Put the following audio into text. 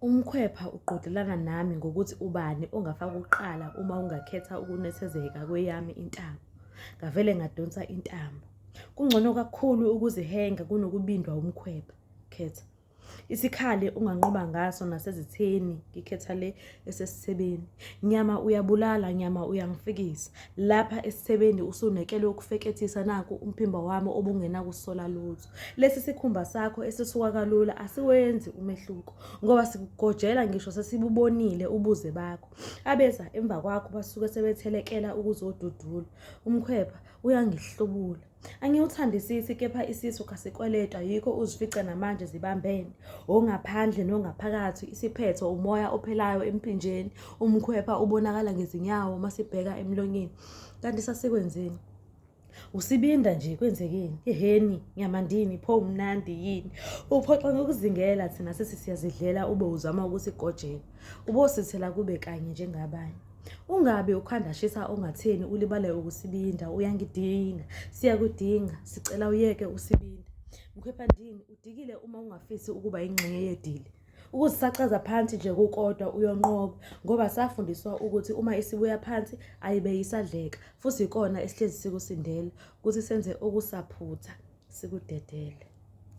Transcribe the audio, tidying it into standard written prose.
Umkhwepha uqhudelana nami ngokuthi ubani ongafaka ukuqala uma ungakhetha ukunethezeka kweyami intamo. Ngavele ngadonsa intambo. Kungcono kakhulu ukuzihenga kunokubindwa umkhwepha. Khetha. Isikhali unganqoba ngaso nasezitheni, ngikhetha le esesithebeni. Nyama uyabulala, nyama uyangifikisa. Lapha esithebeni usunekelwe ukufekethisa nakhu umphimbo wami obungenakusola lutho. Lesi sikhumba sakho esisuka kalula asiwenzi umehluko ngoba sikugojela ngisho sesibubonile ubuze bakho. Abeza emva kwakho basuke sebethelekela ukuzodudula. Umkhwepha uyangihlubula. Angiwuthandisisi kepha isisu kasikweleta yikho uzifica namanje zibambene. Ongaphandle nongaphakathi isiphetho umoya ophelayo emphinjeni. Umkhwepha ubonakala ngezinyawo masibheka emlonyeni. Kanti sasekwenzeni? Usibinda nje kwenzekeni. Eheni, nyamandini, pho mnandi yini? Uphoxa ngokuzingela thina sithi siyazidlela ube uzama ukusigojela. Ubosithela kube kanye njengabanye. Ungabe ukhandashisa ongatheni ulibale ukusibinda uyangidinga. Siyakudinga, sicela uyeke usibinda. Mkhwephandini, udikile uma ungafisi ukuba ingxenye yedili. Ukuzisakaza phansi nje kukodwa uyonqoba ngoba safundiswa ukuthi uma isibuya phansi ayibe isadleka futhi ikona esihlezi sikusindela ukuthi senze okusaphutha sikudedele.